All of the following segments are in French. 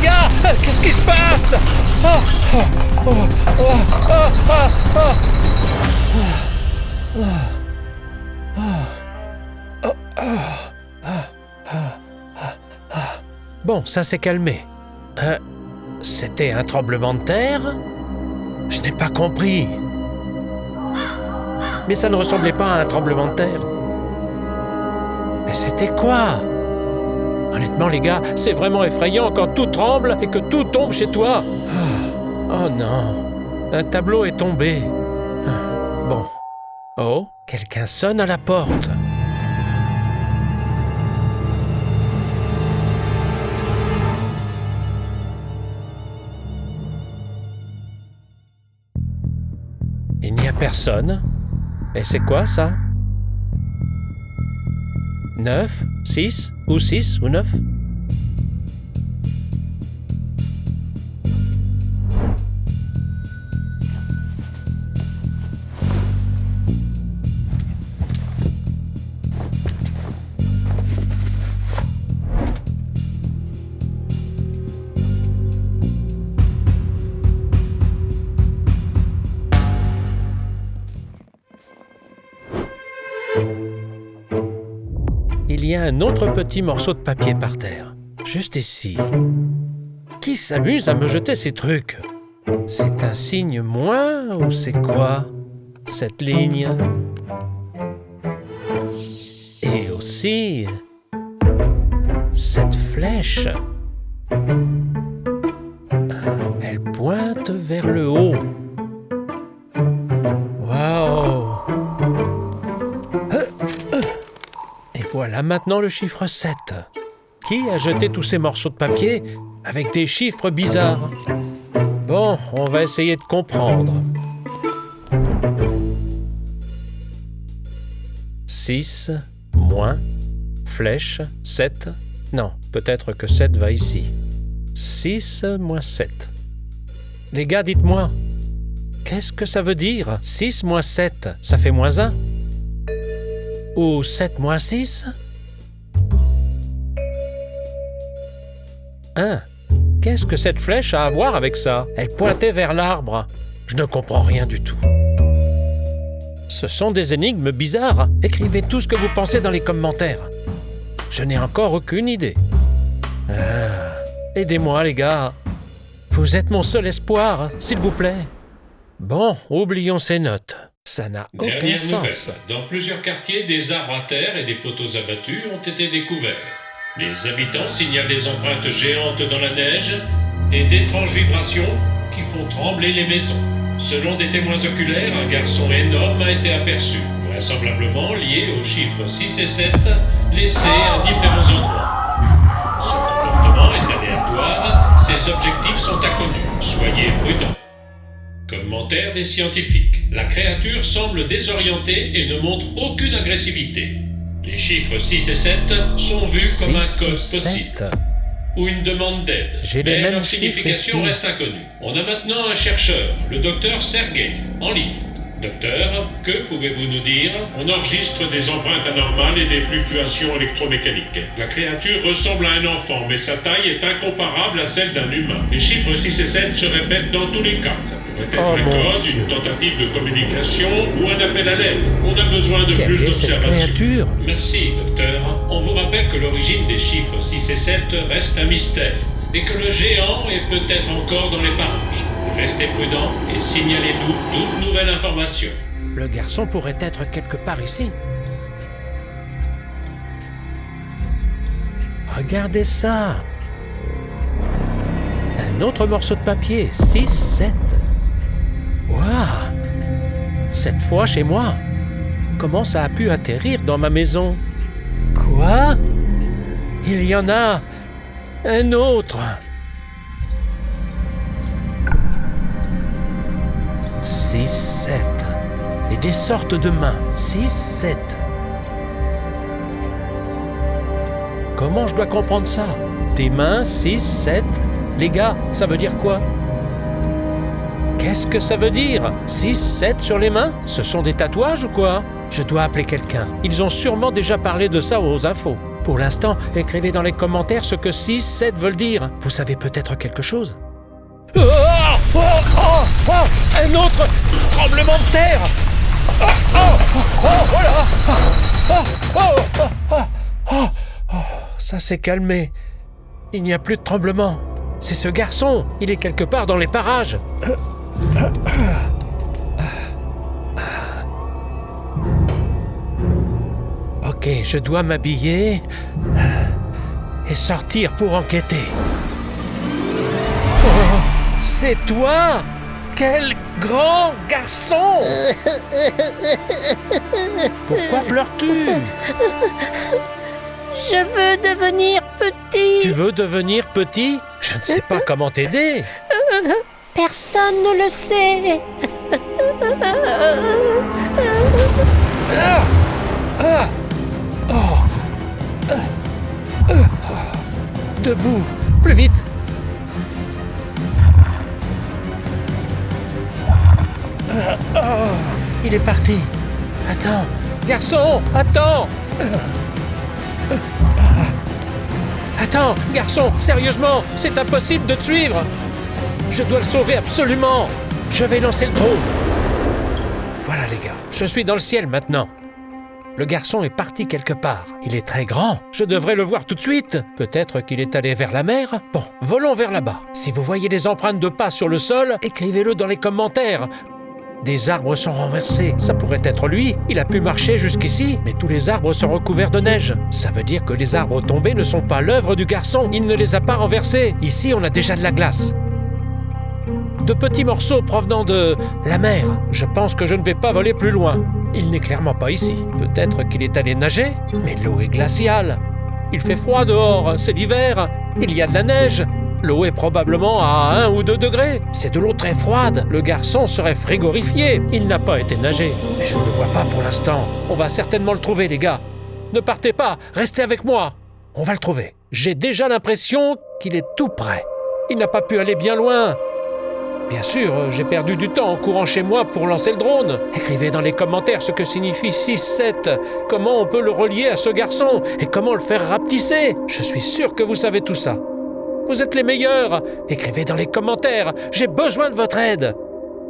gars, qu'est-ce qui se passe? Bon, ça s'est calmé. C'était un tremblement de terre? Je n'ai pas compris. Mais ça ne ressemblait pas à un tremblement de terre. Mais c'était quoi? Honnêtement, les gars, c'est vraiment effrayant quand tout tremble et que tout tombe chez toi. Oh non, un tableau est tombé. Bon. Oh, quelqu'un sonne à la porte. Il n'y a personne. Et c'est quoi ça? 9, 6 ou 6 ou 9? Il y a un autre petit morceau de papier par terre, juste ici. Qui s'amuse à me jeter ces trucs? C'est un signe moins ou c'est quoi, cette ligne? Et aussi, cette flèche. Elle pointe vers le haut. Waouh! Voilà maintenant le chiffre 7. Qui a jeté tous ces morceaux de papier avec des chiffres bizarres? Bon, on va essayer de comprendre. 6, moins, flèche, 7. Non, peut-être que 7 va ici. 6 moins 7. Les gars, dites-moi, qu'est-ce que ça veut dire? 6 moins 7, ça fait moins 1? Ou 7 moins 6? 1. Qu'est-ce que cette flèche a à voir avec ça? Elle pointait vers l'arbre. Je ne comprends rien du tout. Ce sont des énigmes bizarres. Écrivez tout ce que vous pensez dans les commentaires. Je n'ai encore aucune idée. Aidez-moi, les gars. Vous êtes mon seul espoir, s'il vous plaît. Bon, oublions ces notes. Ça n'a aucun Dernière sens. nouvelle. Dans plusieurs quartiers, des arbres à terre et des poteaux abattus ont été découverts. Les habitants signalent des empreintes géantes dans la neige et d'étranges vibrations qui font trembler les maisons. Selon des témoins oculaires, un garçon énorme a été aperçu, vraisemblablement lié aux chiffres 6 et 7 laissés à différents endroits. Son comportement est aléatoire, ses objectifs sont inconnus. Soyez prudents. Commentaire des scientifiques. La créature semble désorientée et ne montre aucune agressivité. Les chiffres 6 et 7 sont vus comme un code possible ou une demande d'aide. J'ai les mais mêmes leur chiffres signification ici. reste inconnue. On a maintenant un chercheur, le docteur Sergeev, en ligne. Docteur, que pouvez-vous nous dire? On enregistre des empreintes anormales et des fluctuations électromécaniques. La créature ressemble à un enfant, mais sa taille est incomparable à celle d'un humain. Les chiffres 6 et 7 se répètent dans tous les cas. Ça pourrait être un code, une tentative de communication ou un appel à l'aide. On a besoin de Quelle plus est cette d'observation. créature? Merci, docteur. On vous rappelle que l'origine des chiffres 6 et 7 reste un mystère, et que le géant est peut-être encore dans les parages. Restez prudents et signalez-nous toute nouvelle information. Le garçon pourrait être quelque part ici. Regardez ça! Un autre morceau de papier, 6, 7. Waouh! Cette fois chez moi. Comment ça a pu atterrir dans ma maison? Quoi? Il y en a un autre! 6, 7. Et des sortes de mains. 6, 7. Comment je dois comprendre ça? Des mains, 6, 7. Les gars, ça veut dire quoi? Qu'est-ce que ça veut dire? 6, 7 sur les mains? Ce sont des tatouages ou quoi? Je dois appeler quelqu'un. Ils ont sûrement déjà parlé de ça aux infos. Pour l'instant, écrivez dans les commentaires ce que 6, 7 veulent dire. Vous savez peut-être quelque chose? Un autre tremblement de terre! Ça s'est calmé. Il n'y a plus de tremblement. C'est ce garçon. Il est quelque part dans les parages. Ok, je dois m'habiller et sortir pour enquêter. Oh, c'est toi? Quel grand garçon! Pourquoi pleures-tu? Je veux devenir petit. Tu veux devenir petit? Je ne sais pas comment t'aider. Personne ne le sait. Debout, plus vite. Il est parti. Attends, garçon, attends. Attends, garçon, sérieusement, c'est impossible de te suivre. Je dois le sauver absolument. Je vais lancer le drone. Voilà les gars, je suis dans le ciel maintenant. Le garçon est parti quelque part. Il est très grand. Je devrais le voir tout de suite. Peut-être qu'il est allé vers la mer. Bon, volons vers là-bas. Si vous voyez des empreintes de pas sur le sol, écrivez-le dans les commentaires. Des arbres sont renversés. Ça pourrait être lui. Il a pu marcher jusqu'ici, mais tous les arbres sont recouverts de neige. Ça veut dire que les arbres tombés ne sont pas l'œuvre du garçon. Il ne les a pas renversés. Ici, on a déjà de la glace. De petits morceaux provenant de la mer. Je pense que je ne vais pas voler plus loin. Il n'est clairement pas ici. Peut-être qu'il est allé nager, mais l'eau est glaciale. Il fait froid dehors, c'est l'hiver. Il y a de la neige. L'eau est probablement à 1 ou 2 degrés. C'est de l'eau très froide. Le garçon serait frigorifié. Il n'a pas été nager. Mais je ne le vois pas pour l'instant. On va certainement le trouver, les gars. Ne partez pas, restez avec moi. On va le trouver. J'ai déjà l'impression qu'il est tout près. Il n'a pas pu aller bien loin. Bien sûr, j'ai perdu du temps en courant chez moi pour lancer le drone. Écrivez dans les commentaires ce que signifie 6-7. Comment on peut le relier à ce garçon et comment le faire rapetisser. Je suis sûr que vous savez tout ça. Vous êtes les meilleurs. Écrivez dans les commentaires. J'ai besoin de votre aide.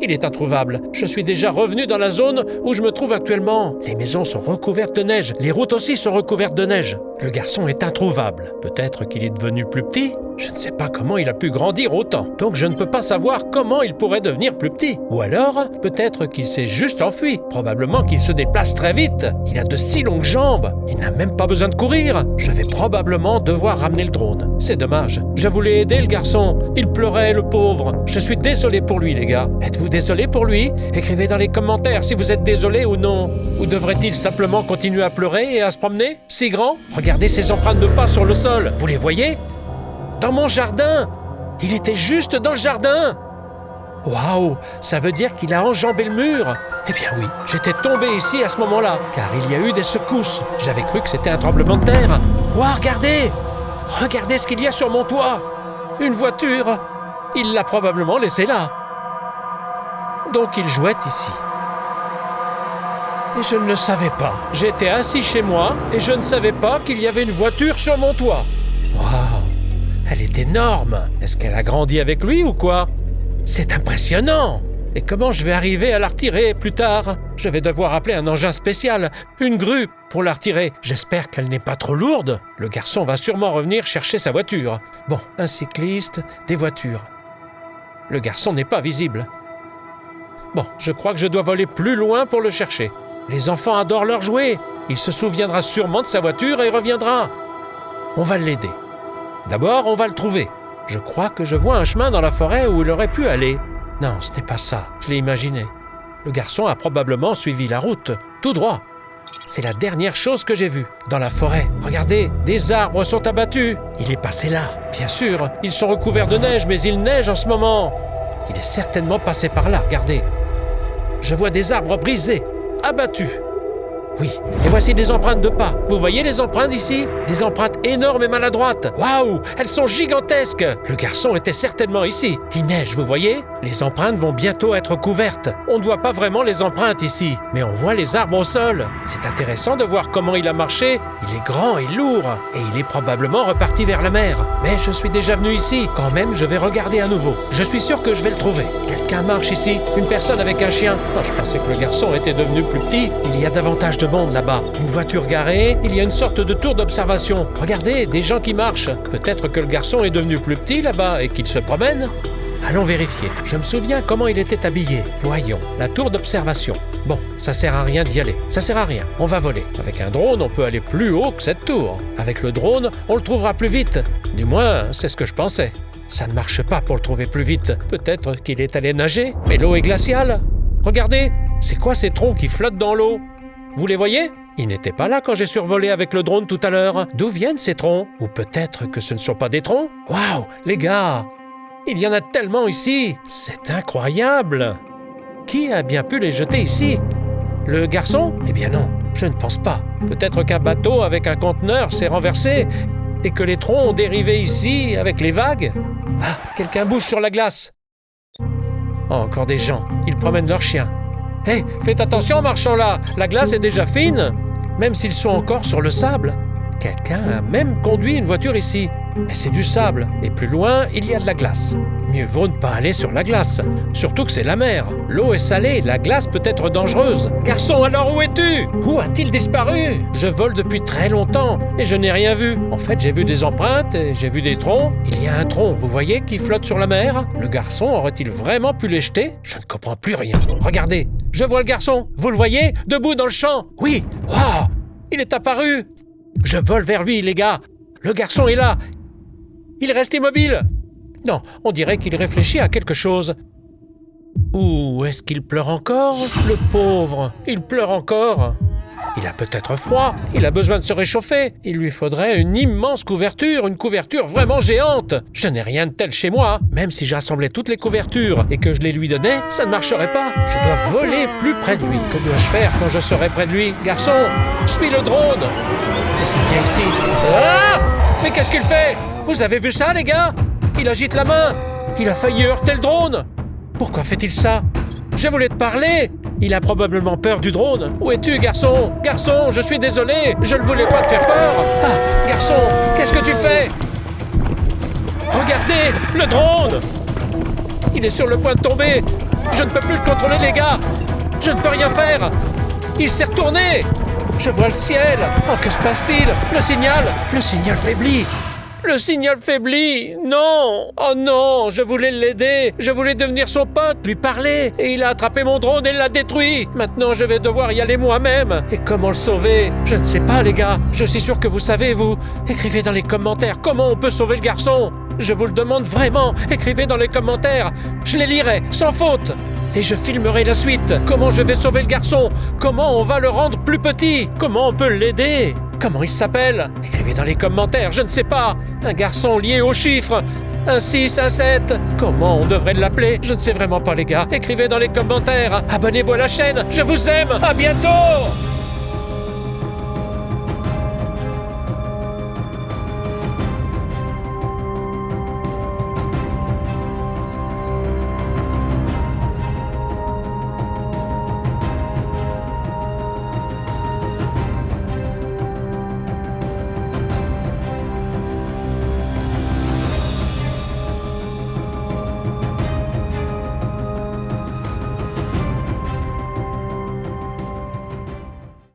Il est introuvable. Je suis déjà revenu dans la zone où je me trouve actuellement. Les maisons sont recouvertes de neige. Les routes aussi sont recouvertes de neige. Le garçon est introuvable. Peut-être qu'il est devenu plus petit. Je ne sais pas comment il a pu grandir autant. Donc je ne peux pas savoir comment il pourrait devenir plus petit. Ou alors, peut-être qu'il s'est juste enfui. Probablement qu'il se déplace très vite. Il a de si longues jambes. Il n'a même pas besoin de courir. Je vais probablement devoir ramener le drone. C'est dommage. Je voulais aider le garçon. Il pleurait, le pauvre. Je suis désolé pour lui, les gars. Êtes-vous désolé pour lui? Écrivez dans les commentaires si vous êtes désolé ou non. Ou devrait-il simplement continuer à pleurer et à se promener? Si grand? Regardez ces empreintes de pas sur le sol. Vous les voyez? Dans mon jardin! Il était juste dans le jardin! Waouh! Ça veut dire qu'il a enjambé le mur! Eh bien oui, j'étais tombé ici à ce moment-là, car il y a eu des secousses. J'avais cru que c'était un tremblement de terre. Waouh, regardez! Regardez ce qu'il y a sur mon toit! Une voiture! Il l'a probablement laissée là. Donc il jouait ici. Et je ne le savais pas. J'étais assis chez moi et je ne savais pas qu'il y avait une voiture sur mon toit. Waouh! Elle est énorme. Est-ce qu'elle a grandi avec lui ou quoi? C'est impressionnant. Et comment je vais arriver à la retirer plus tard? Je vais devoir appeler un engin spécial, une grue, pour la retirer. J'espère qu'elle n'est pas trop lourde. Le garçon va sûrement revenir chercher sa voiture. Bon, un cycliste, des voitures. Le garçon n'est pas visible. Bon, je crois que je dois voler plus loin pour le chercher. Les enfants adorent leur jouet. Il se souviendra sûrement de sa voiture et reviendra. On va l'aider. D'abord, on va le trouver. Je crois que je vois un chemin dans la forêt où il aurait pu aller. Non, ce n'est pas ça. Je l'ai imaginé. Le garçon a probablement suivi la route, tout droit. C'est la dernière chose que j'ai vue, dans la forêt. Regardez, des arbres sont abattus. Il est passé là. Bien sûr, ils sont recouverts de neige, mais il neige en ce moment. Il est certainement passé par là, regardez. Je vois des arbres brisés, abattus. Oui, et voici des empreintes de pas. Vous voyez les empreintes ici? Des empreintes énormes et maladroites. Waouh, elles sont gigantesques. Le garçon était certainement ici. Il neige, vous voyez? Les empreintes vont bientôt être couvertes. On ne voit pas vraiment les empreintes ici, mais on voit les arbres au sol. C'est intéressant de voir comment il a marché. Il est grand et lourd, et il est probablement reparti vers la mer. Mais je suis déjà venu ici. Quand même, je vais regarder à nouveau. Je suis sûr que je vais le trouver. Quelqu'un marche ici. Une personne avec un chien. Oh, je pensais que le garçon était devenu plus petit. Il y a davantage de monde là-bas. Une voiture garée. Il y a une sorte de tour d'observation. Regardez, des gens qui marchent. Peut-être que le garçon est devenu plus petit là-bas et qu'il se promène. Allons vérifier. Je me souviens comment il était habillé. Voyons, la tour d'observation. Bon, ça sert à rien d'y aller. Ça sert à rien. On va voler. Avec un drone, on peut aller plus haut que cette tour. Avec le drone, on le trouvera plus vite. Du moins, c'est ce que je pensais. Ça ne marche pas pour le trouver plus vite. Peut-être qu'il est allé nager, mais l'eau est glaciale. Regardez, c'est quoi ces troncs qui flottent dans l'eau? Vous les voyez? Ils n'étaient pas là quand j'ai survolé avec le drone tout à l'heure. D'où viennent ces troncs? Ou peut-être que ce ne sont pas des troncs? Waouh, les gars! Il y en a tellement ici! C'est incroyable! Qui a bien pu les jeter ici? Le garçon? Eh bien non, je ne pense pas. Peut-être qu'un bateau avec un conteneur s'est renversé et que les troncs ont dérivé ici avec les vagues? Ah, quelqu'un bouge sur la glace! Oh, encore des gens, ils promènent leurs chiens. Hé, faites attention en marchant là! La glace est déjà fine, même s'ils sont encore sur le sable. Quelqu'un a même conduit une voiture ici. Mais c'est du sable, et plus loin, il y a de la glace. Mieux vaut ne pas aller sur la glace, surtout que c'est la mer. L'eau est salée, la glace peut être dangereuse. Garçon, alors où es-tu? Où a-t-il disparu? Je vole depuis très longtemps, et je n'ai rien vu. En fait, j'ai vu des empreintes, et j'ai vu des troncs. Il y a un tronc, vous voyez, qui flotte sur la mer. Le garçon aurait-il vraiment pu les jeter? Je ne comprends plus rien. Regardez, je vois le garçon. Vous le voyez? Debout dans le champ. Oui, waouh! Il est apparu. Je vole vers lui, les gars. Le garçon est là. Il reste immobile. Non, on dirait qu'il réfléchit à quelque chose. Ou est-ce qu'il pleure encore? Le pauvre, il pleure encore. Il a peut-être froid, il a besoin de se réchauffer. Il lui faudrait une immense couverture, une couverture vraiment géante. Je n'ai rien de tel chez moi. Même si j'assemblais toutes les couvertures et que je les lui donnais, ça ne marcherait pas. Je dois voler plus près de lui. Que dois-je faire quand je serai près de lui? Garçon, suis le drone. Qu'est-ce qu'il y a ici? Ah! Mais qu'est-ce qu'il fait? Vous avez vu ça, les gars? Il agite la main. Il a failli heurter le drone. Pourquoi fait-il ça? Je voulais te parler. Il a probablement peur du drone. Où es-tu, garçon? Garçon, je suis désolé. Je ne voulais pas te faire peur. Ah, garçon, qu'est-ce que tu fais? Regardez, le drone. Il est sur le point de tomber. Je ne peux plus le contrôler, les gars. Je ne peux rien faire. Il s'est retourné. Je vois le ciel. Oh, que se passe-t-il? Le signal faiblit. Le signal faiblit. Non. Oh non, je voulais l'aider. Je voulais devenir son pote, lui parler. Et il a attrapé mon drone et l'a détruit. Maintenant, je vais devoir y aller moi-même. Et comment le sauver? Je ne sais pas, les gars. Je suis sûr que vous savez, vous. Écrivez dans les commentaires comment on peut sauver le garçon. Je vous le demande vraiment. Écrivez dans les commentaires. Je les lirai, sans faute. Et je filmerai la suite. Comment je vais sauver le garçon? Comment on va le rendre plus petit? Comment on peut l'aider? Comment il s'appelle? Écrivez dans les commentaires, je ne sais pas. Un garçon lié aux chiffres. Un 6, un 7. Comment on devrait l'appeler? Je ne sais vraiment pas, les gars. Écrivez dans les commentaires. Abonnez-vous à la chaîne. Je vous aime. À bientôt!